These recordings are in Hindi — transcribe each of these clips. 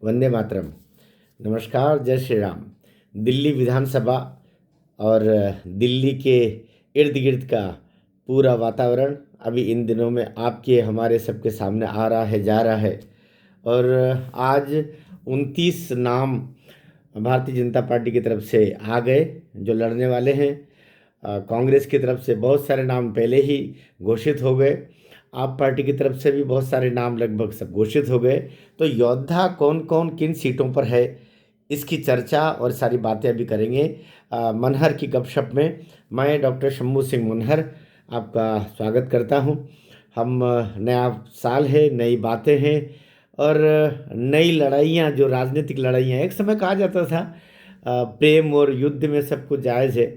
वंदे मातरम। नमस्कार, जय श्री राम। दिल्ली विधानसभा और दिल्ली के इर्द गिर्द का पूरा वातावरण अभी इन दिनों में आपके हमारे सबके सामने आ रहा है, जा रहा है। और आज 29 नाम भारतीय जनता पार्टी की तरफ से आ गए जो लड़ने वाले हैं। कांग्रेस की तरफ से बहुत सारे नाम पहले ही घोषित हो गए। आप पार्टी की तरफ से भी बहुत सारे नाम लगभग सब घोषित हो गए। तो योद्धा कौन कौन किन सीटों पर है, इसकी चर्चा और सारी बातें अभी करेंगे मनहर की गपशप में। मैं डॉक्टर शंभू सिंह मनहर आपका स्वागत करता हूं। हम नया साल है, नई बातें हैं और नई लड़ाइयाँ, जो राजनीतिक लड़ाइयाँ, एक समय कहा जाता था प्रेम और युद्ध में सब कुछ जायज़ है।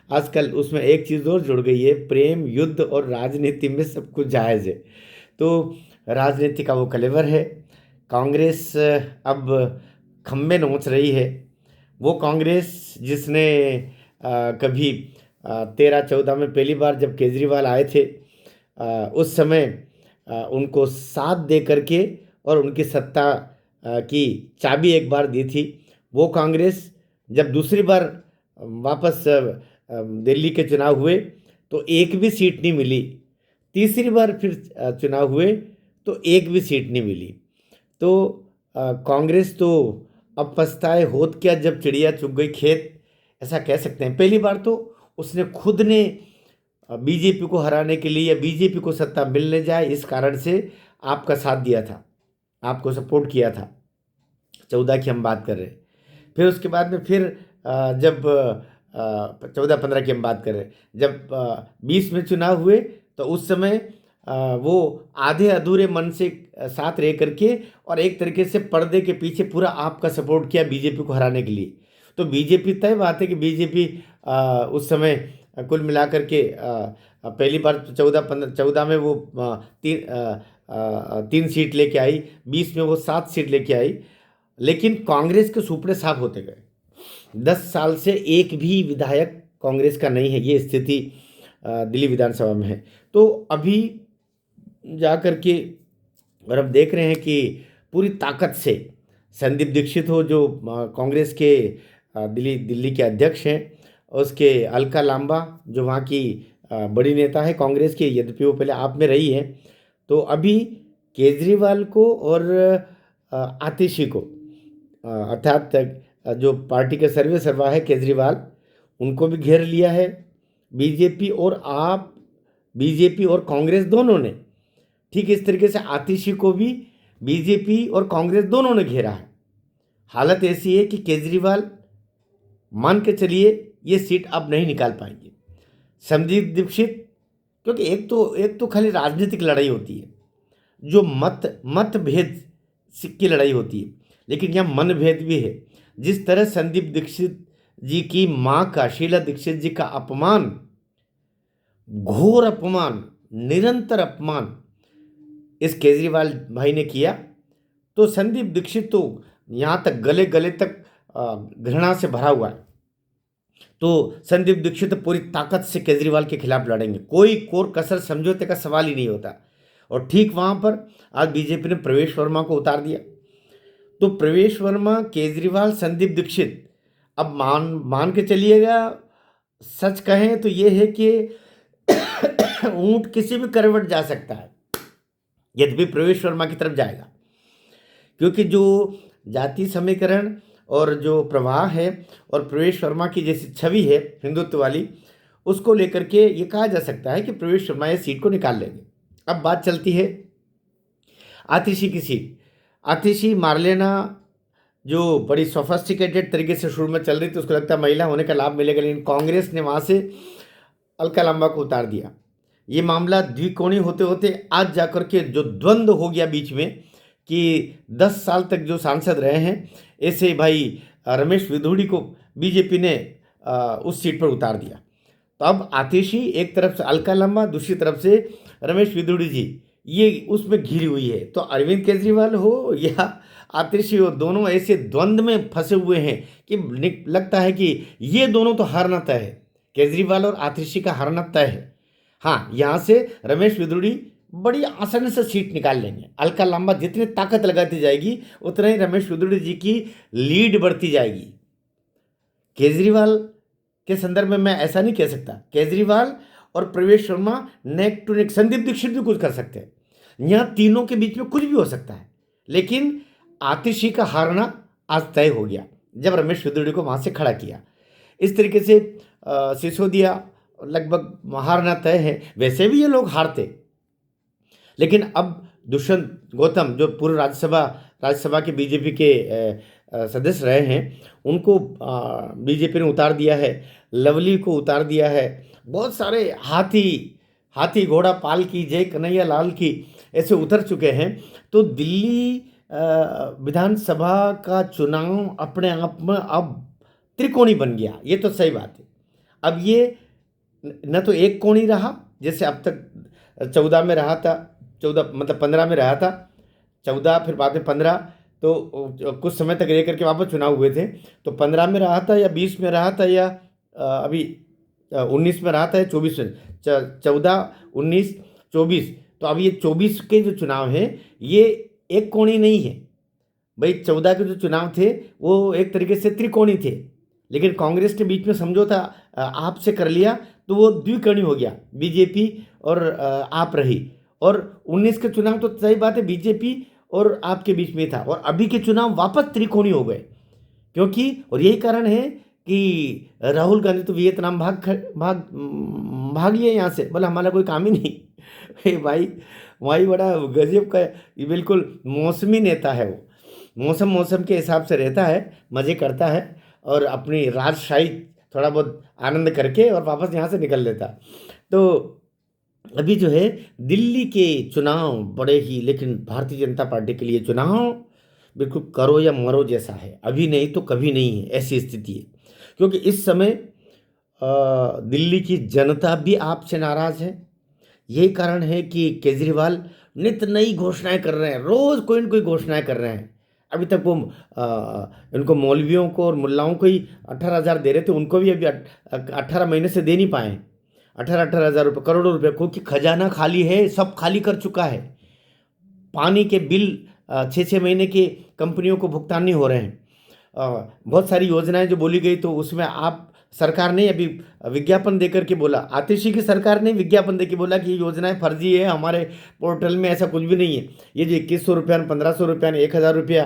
आजकल उसमें एक चीज़ और जुड़ गई है, प्रेम, युद्ध और राजनीति में सब कुछ जायज़ है। तो राजनीति का वो कलेवर है। कांग्रेस अब खम्भे नोच रही है। वो कांग्रेस जिसने कभी 13-14 में पहली बार जब केजरीवाल आए थे उस समय उनको साथ दे करके और उनकी सत्ता की चाबी एक बार दी थी। वो कांग्रेस जब दूसरी बार वापस दिल्ली के चुनाव हुए तो एक भी सीट नहीं मिली। तीसरी बार फिर चुनाव हुए तो एक भी सीट नहीं मिली। तो कांग्रेस तो अब पछताए होत क्या जब चिड़िया चुग गई खेत, ऐसा कह सकते हैं। पहली बार तो उसने खुद ने बीजेपी को हराने के लिए या बीजेपी को सत्ता मिलने जाए इस कारण से आपका साथ दिया था, आपको सपोर्ट किया था। 14 की हम बात कर रहे हैं। फिर उसके बाद में फिर जब 14-15 की हम बात कर रहे हैं, जब 20 में चुनाव हुए तो उस समय वो आधे अधूरे मन से साथ रह करके और एक तरीके से पर्दे के पीछे पूरा आपका सपोर्ट किया बीजेपी को हराने के लिए। तो बीजेपी, तय बात है कि बीजेपी उस समय कुल मिलाकर के पहली बार 14 में वो 3 सीट लेके आई, 20 में वो 7 सीट लेके आई। लेकिन कांग्रेस के सुपड़े साफ होते गए। 10 साल से एक भी विधायक कांग्रेस का नहीं है, ये स्थिति दिल्ली विधानसभा में है। तो अभी जा कर के और अब देख रहे हैं कि पूरी ताकत से संदीप दीक्षित हो, जो कांग्रेस के दिल्ली के अध्यक्ष हैं, उसके अलका लांबा जो वहाँ की बड़ी नेता है कांग्रेस की, यद्यपि वो पहले आप में रही है। तो अभी केजरीवाल को और आतिशी को, अर्थात जो पार्टी के सर्वे सर्वा है केजरीवाल, उनको भी घेर लिया है बीजेपी और कांग्रेस दोनों ने। ठीक इस तरीके से आतिशी को भी बीजेपी और कांग्रेस दोनों ने घेरा है। हालत ऐसी है कि केजरीवाल मान के चलिए ये सीट अब नहीं निकाल पाएंगे। संदीप दीक्षित, क्योंकि एक तो खाली राजनीतिक लड़ाई होती है, जो मतभेद की लड़ाई होती है, लेकिन यहाँ मनभेद भी है। जिस तरह संदीप दीक्षित जी की माँ का, शीला दीक्षित जी का अपमान, घोर अपमान, निरंतर अपमान इस केजरीवाल भाई ने किया, तो संदीप दीक्षित तो यहाँ तक गले तक घृणा से भरा हुआ है। तो संदीप दीक्षित पूरी ताकत से केजरीवाल के खिलाफ लड़ेंगे, कोई कोर कसर समझौते का सवाल ही नहीं होता। और ठीक वहाँ पर आज बीजेपी ने प्रवेश वर्मा को उतार दिया। तो प्रवेश वर्मा, केजरीवाल, संदीप दीक्षित, अब मान के चलिएगा, सच कहें तो ये है कि ऊंट किसी भी करवट जा सकता है, यद्यपि प्रवेश वर्मा की तरफ जाएगा, क्योंकि जो जाति समीकरण और जो प्रवाह है और प्रवेश वर्मा की जैसी छवि है हिंदुत्व वाली, उसको लेकर के ये कहा जा सकता है कि प्रवेश वर्मा ये सीट को निकाल लेंगे। अब बात चलती है आतिशी की सीट। आतिशी मार्लेना जो बड़ी सोफिस्टिकेटेड तरीके से शुरू में चल रही थी, उसको लगता है महिला होने का लाभ मिलेगा, लेकिन कांग्रेस ने वहाँ से अलका लांबा को उतार दिया। ये मामला द्विकोणीय होते होते आज जाकर के जो द्वंद्व हो गया बीच में कि 10 साल तक जो सांसद रहे हैं, ऐसे भाई रमेश विधुड़ी को बीजेपी ने उस सीट पर उतार दिया। तो अब आतिशी एक तरफ से, अलका लांबा दूसरी तरफ से रमेश विधुड़ी जी, ये उसमें घिरी हुई है। तो अरविंद केजरीवाल हो या आतिशी हो, दोनों ऐसे द्वंद्व में फंसे हुए हैं कि लगता है कि ये दोनों तो हारना तय है, केजरीवाल और आतिशी का हारना तय है। हाँ, यहाँ से रमेश विधुड़ी बड़ी आसानी से सीट निकाल लेंगे। अलका लांबा जितनी ताकत लगाती जाएगी उतना ही रमेश सुदृढ़ जी की लीड बढ़ती जाएगी। केजरीवाल के संदर्भ में मैं ऐसा नहीं कह सकता। केजरीवाल और Pravesh Sharma neck to neck, Sandeep Dikshit भी कुछ कर सकते हैं। यहाँ तीनों के बीच में कुछ भी हो सकता है, लेकिन आतिशी का हारना आज तय हो गया जब रमेश सुदृढ़ को वहाँ से खड़ा किया। इस तरीके से सिसोदिया लगभग हारना तय है। वैसे भी ये लोग हारते, लेकिन अब दुष्यंत गौतम जो पूर्व राज्यसभा के बीजेपी के सदस्य रहे हैं, उनको बीजेपी ने उतार दिया है। लवली को उतार दिया है। बहुत सारे हाथी घोड़ा पाल की, जय कन्हैया लाल की ऐसे उतर चुके हैं। तो दिल्ली विधानसभा का चुनाव अपने आप में अब त्रिकोणी बन गया। ये तो सही बात है। अब ये न तो एक कोणी रहा जैसे अब तक 14 में रहा था, 14 मतलब 15 में रहा था, 14 फिर बाद में 15, तो कुछ समय तक रह करके वापस चुनाव हुए थे। तो 15 में रहा था या 20 में रहा था या अभी 19 में रहा था या 24 में, 14, 19, 24। तो अब ये 24 के जो चुनाव हैं ये एक कोणी नहीं है भाई। 14 के जो चुनाव थे वो एक तरीके से त्रिकोणी थे, लेकिन कांग्रेस के बीच में समझौता आपसे कर लिया तो वो द्विकोणी हो गया, बीजेपी और आप रही। और 19 के चुनाव तो सही बात है बीजेपी और आपके बीच में था, और अभी के चुनाव वापस त्रिकोणी हो गए। क्योंकि और यही कारण है कि राहुल गांधी तो वियतनाम भाग लिए यहाँ से, बोला हमारा कोई काम ही नहीं। हे भाई, वही बड़ा गजब का, ये बिल्कुल मौसमी नेता है वो। मौसम के हिसाब से रहता है, मज़े करता है और अपनी राजशाही थोड़ा बहुत आनंद करके और वापस यहाँ से निकल लेता। तो अभी जो है दिल्ली के चुनाव बड़े ही, लेकिन भारतीय जनता पार्टी के लिए चुनाव बिल्कुल करो या मरो जैसा है। अभी नहीं तो कभी नहीं है, ऐसी स्थिति है। क्योंकि इस समय दिल्ली की जनता भी आपसे नाराज़ है। यही कारण है कि केजरीवाल नित नई घोषणाएं कर रहे हैं, रोज़ कोई न कोई घोषणाएं कर रहे हैं। अभी तक वो इनको मौलवियों को और मुल्लाओं को ही 18,000 दे रहे थे, उनको भी अभी 18 महीने से दे नहीं पाए। 18,000 रुपये, करोड़ों रुपये, क्योंकि खजाना खाली है, सब खाली कर चुका है। पानी के बिल 6-6 महीने के कंपनियों को भुगतान नहीं हो रहे हैं। बहुत सारी योजनाएं जो बोली गई तो उसमें आप सरकार ने अभी विज्ञापन देकर के बोला, आतिशी की सरकार ने विज्ञापन देकर बोला कि ये योजनाएं फर्जी है, हमारे पोर्टल में ऐसा कुछ भी नहीं है। ये जो 2100 रुपया, 1500 रुपया, 1000 रुपया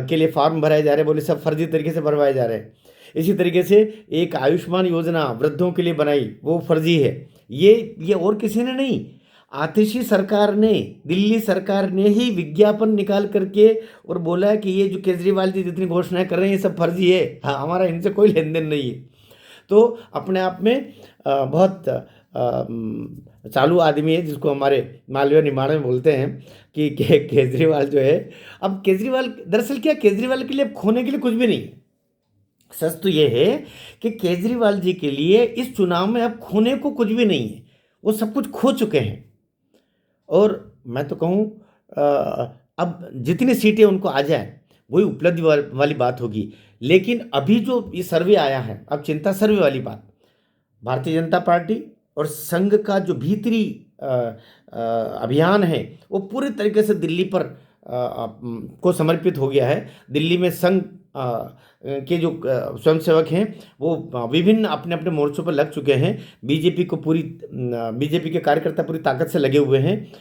के लिए फॉर्म भराए जा रहे हैं, बोले सब फर्जी तरीके से भरवाए जा रहे हैं। इसी तरीके से एक आयुष्मान योजना वृद्धों के लिए बनाई, वो फर्जी है। ये और किसी ने नहीं, आतिशी सरकार ने, दिल्ली सरकार ने ही विज्ञापन निकाल करके और बोला है कि ये जो केजरीवाल जी जितनी घोषणाएं कर रहे हैं ये सब फर्जी है, हाँ, हमारा इनसे कोई लेन देन नहीं है। तो अपने आप में बहुत चालू आदमी है, जिसको हमारे मालवीय निमाड़ में बोलते हैं कि केजरीवाल जो है, अब केजरीवाल दरअसल क्या, केजरीवाल के लिए खोने के लिए कुछ भी नहीं है। सच तो ये है कि केजरीवाल जी के लिए इस चुनाव में अब खोने को कुछ भी नहीं है, वो सब कुछ खो चुके हैं। और मैं तो कहूँ अब जितनी सीटें उनको आ जाए वही उपलब्धि वाली बात होगी। लेकिन अभी जो ये सर्वे आया है, अब चिंता सर्वे वाली बात, भारतीय जनता पार्टी और संघ का जो भीतरी अभियान है वो पूरे तरीके से दिल्ली पर को समर्पित हो गया है। दिल्ली में संघ के जो स्वयंसेवक हैं वो विभिन्न अपने अपने मोर्चों पर लग चुके हैं। बीजेपी के कार्यकर्ता पूरी ताकत से लगे हुए हैं।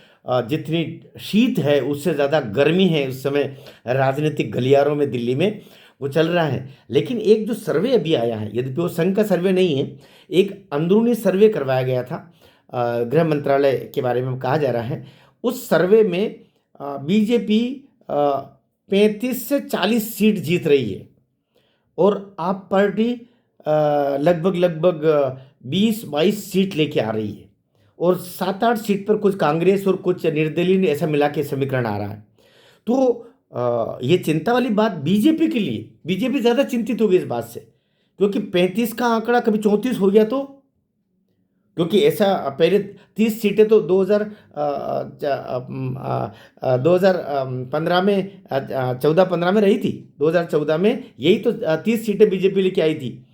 जितनी शीत है उससे ज़्यादा गर्मी है उस समय राजनीतिक गलियारों में दिल्ली में, वो चल रहा है। लेकिन एक जो सर्वे अभी आया है, यद्यपि वो संघ का सर्वे नहीं है, एक अंदरूनी सर्वे करवाया गया था गृह मंत्रालय के बारे में कहा जा रहा है। उस सर्वे में बीजेपी 35 से 40 सीट जीत रही है और आप पार्टी लगभग 20-22 सीट लेके आ रही है, और 7-8 सीट पर कुछ कांग्रेस और कुछ निर्दलीय ऐसा मिला के समीकरण आ रहा है। तो ये चिंता वाली बात बीजेपी के लिए, बीजेपी ज़्यादा चिंतित होगी इस बात से, क्योंकि 35 का आंकड़ा कभी 34 हो गया तो, क्योंकि ऐसा पहले 30 सीटें तो 2015 में 14-15 में रही थी। 2014 में यही तो 30 सीटें बीजेपी लेके आई थी,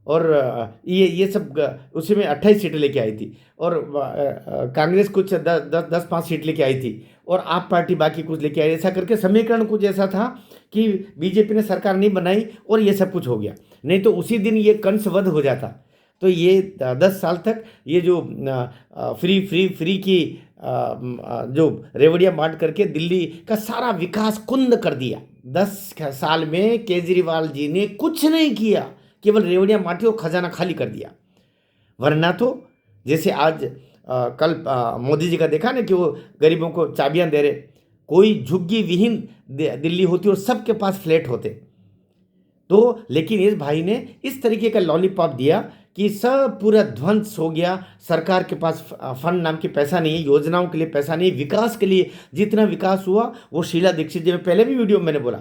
और ये सब उसी में 28 सीटें लेके आई थी, और कांग्रेस कुछ 10-5 सीट लेके आई थी, और आप पार्टी बाकी कुछ लेके आई। ऐसा करके समीकरण कुछ ऐसा था कि बीजेपी ने सरकार नहीं बनाई और ये सब कुछ हो गया, नहीं तो उसी दिन ये कंसवध हो जाता। तो ये 10 साल तक ये जो फ्री फ्री फ्री की जो रेवड़ियाँ बांट करके दिल्ली का सारा विकास कुंद कर दिया। 10 साल में केजरीवाल जी ने कुछ नहीं किया, केवल रेवड़ियाँ बांटी और खजाना खाली कर दिया। वरना तो जैसे आज कल मोदी जी का देखा ना कि वो गरीबों को चाबियां दे रहे, कोई झुग्गी विहीन दिल्ली होती और सबके पास फ्लैट होते। तो लेकिन इस भाई ने इस तरीके का लॉलीपॉप दिया कि सब पूरा ध्वंस हो गया। सरकार के पास फंड नाम की पैसा नहीं है, योजनाओं के लिए पैसा नहीं, विकास के लिए जितना विकास हुआ वो शीला दीक्षित जी, में पहले भी वीडियो में मैंने बोला,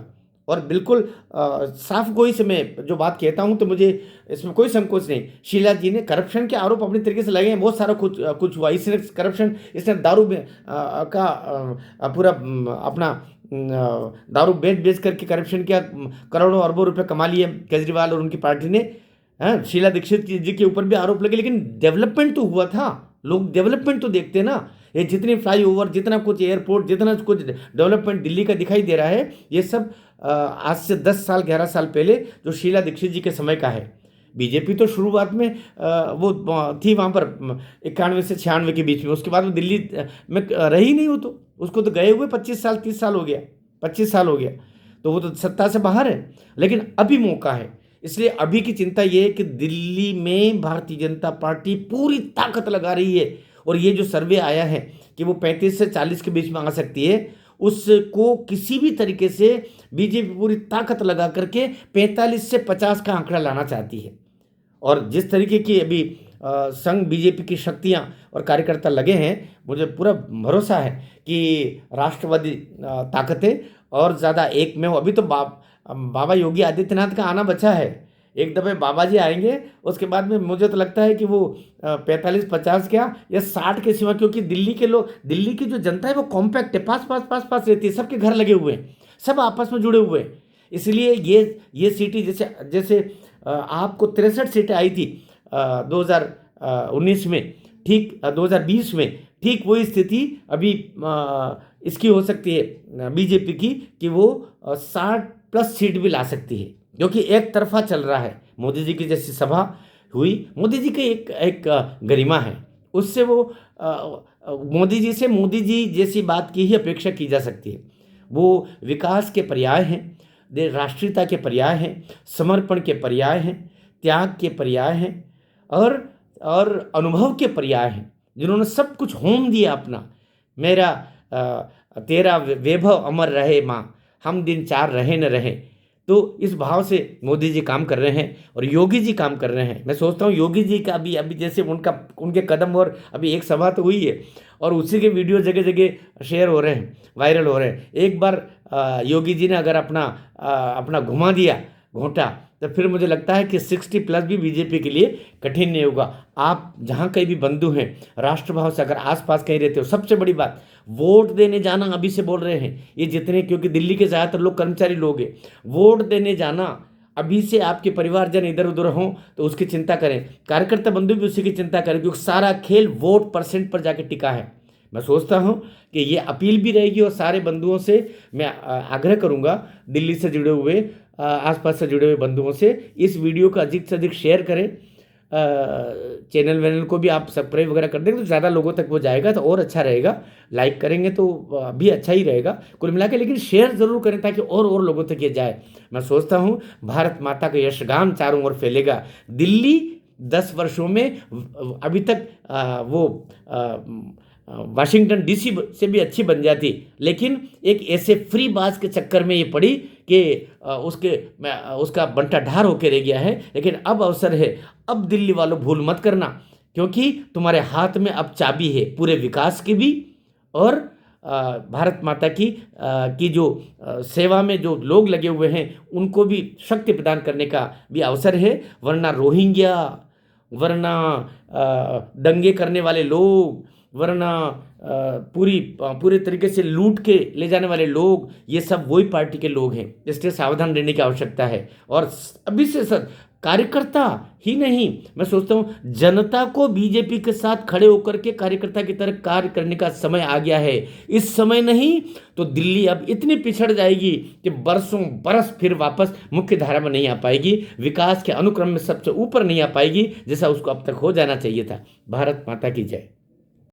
और बिल्कुल साफ गोई से मैं जो बात कहता हूँ तो मुझे इसमें कोई संकोच नहीं। शीला जी ने करप्शन के आरोप अपनी तरीके से लगे हैं, बहुत सारा कुछ हुआ। इसने करप्शन, इसने दारू में का पूरा अपना दारू बेच करके करप्शन किया, करोड़ों अरबों रुपए कमा लिए केजरीवाल और उनकी पार्टी ने। शीला दीक्षित जी के ऊपर भी आरोप लगे, लेकिन डेवलपमेंट तो हुआ था। लोग डेवलपमेंट तो देखते ना, ये जितनी फ्लाईओवर, जितना कुछ एयरपोर्ट, जितना कुछ डेवलपमेंट दिल्ली का दिखाई दे रहा है, ये सब आज से 10 साल 11 साल पहले जो शीला दीक्षित जी के समय का है। बीजेपी तो शुरुआत में वो थी वहाँ पर 91 से 96 के बीच में, उसके बाद वो दिल्ली में रही नहीं। वो तो उसको तो गए हुए 25 साल 30 साल हो गया, 25 साल हो गया, तो वो तो सत्ता से बाहर है। लेकिन अभी मौका है, इसलिए अभी की चिंता ये है कि दिल्ली में भारतीय जनता पार्टी पूरी ताकत लगा रही है, और ये जो सर्वे आया है कि वो 35 से 40 के बीच में आ सकती है, उसको किसी भी तरीके से बीजेपी पूरी ताकत लगा करके 45 से 50 का आंकड़ा लाना चाहती है। और जिस तरीके की अभी संघ बीजेपी की शक्तियां और कार्यकर्ता लगे हैं, मुझे पूरा भरोसा है कि राष्ट्रवादी ताकतें और ज़्यादा एक में हो। अभी तो बाबा योगी आदित्यनाथ का आना बचा है, एक दफ़े बाबा जी आएंगे, उसके बाद में मुझे तो लगता है कि वो 45-50 क्या या 60 के सिवा, क्योंकि दिल्ली के लोग, दिल्ली की जो जनता है वो कॉम्पैक्ट है, पास रहती है, सबके घर लगे हुए हैं, सब आपस में जुड़े हुए हैं। इसलिए ये सीटें जैसे आपको 63 सीटें आई थी 2019 में, ठीक 2020 में, ठीक वही स्थिति अभी इसकी हो सकती है बीजेपी की, कि वो 60+ सीट भी ला सकती है, क्योंकि एक तरफा चल रहा है। मोदी जी की जैसी सभा हुई, मोदी जी की एक गरिमा है, उससे वो मोदी जी से मोदी जी जैसी बात की ही अपेक्षा की जा सकती है। वो विकास के पर्याय हैं, राष्ट्रीयता के पर्याय हैं, समर्पण के पर्याय हैं, त्याग के पर्याय हैं, और अनुभव के पर्याय हैं, जिन्होंने सब कुछ होम दिया अपना। मेरा तेरा वैभव अमर रहे माँ, हम दिन 4 रहे न रहे। तो इस भाव से मोदी जी काम कर रहे हैं और योगी जी काम कर रहे हैं। मैं सोचता हूँ योगी जी का अभी जैसे उनके कदम, और अभी एक सभा तो हुई है और उसी के वीडियो जगह जगह शेयर हो रहे हैं, वायरल हो रहे हैं। एक बार योगी जी ने अगर अपना घुमा दिया घोंटा, तो फिर मुझे लगता है कि 60+ भी बीजेपी के लिए कठिन नहीं होगा। आप जहाँ कहीं भी बंधु हैं, राष्ट्रभाव से अगर आसपास कहीं रहते हो, सबसे बड़ी बात वोट देने जाना, अभी से बोल रहे हैं ये जितने, क्योंकि दिल्ली के ज़्यादातर लोग कर्मचारी लोग हैं, वोट देने जाना अभी से। आपके परिवारजन इधर उधर हों तो उसकी चिंता करें, कार्यकर्ता बंधु भी उसी की चिंता करें, क्योंकि सारा खेल वोट परसेंट पर जाके टिका है। मैं सोचता हूं कि ये अपील भी रहेगी, और सारे बंधुओं से मैं आग्रह करूंगा, दिल्ली से जुड़े हुए, आसपास से जुड़े हुए बंधुओं से, इस वीडियो को अधिक से अधिक शेयर करें। चैनल वैनल को भी आप सब्सक्राइब वगैरह कर देंगे तो ज़्यादा लोगों तक वो जाएगा, तो और अच्छा रहेगा। लाइक करेंगे तो भी अच्छा ही रहेगा कुल मिला के, लेकिन शेयर ज़रूर करें ताकि और लोगों तक ये जाए। मैं सोचता हूँ भारत माता का यशगान चारों ओर फैलेगा। दिल्ली 10 वर्षों में अभी तक वो वाशिंगटन डीसी से भी अच्छी बन जाती, लेकिन एक ऐसे फ्री बाज के चक्कर में ये पड़ी कि उसका बंटा ढार होकर रह गया है। लेकिन अब अवसर है, अब दिल्ली वालों भूल मत करना, क्योंकि तुम्हारे हाथ में अब चाबी है पूरे विकास की भी, और भारत माता की जो सेवा में जो लोग लगे हुए हैं उनको भी शक्ति प्रदान करने का भी अवसर है। वरना रोहिंग्या, वरना दंगे करने वाले लोग, वरना पूरे तरीके से लूट के ले जाने वाले लोग, ये सब वही पार्टी के लोग हैं। इसलिए सावधान रहने की आवश्यकता है। और अभी से कार्यकर्ता ही नहीं, मैं सोचता हूँ जनता को बीजेपी के साथ खड़े होकर के कार्यकर्ता की तरह कार्य करने का समय आ गया है। इस समय नहीं तो दिल्ली अब इतनी पिछड़ जाएगी कि बरसों बरस फिर वापस मुख्य धारा में नहीं आ पाएगी, विकास के अनुक्रम में सबसे ऊपर नहीं आ पाएगी जैसा उसको अब तक हो जाना चाहिए था। भारत माता की जय।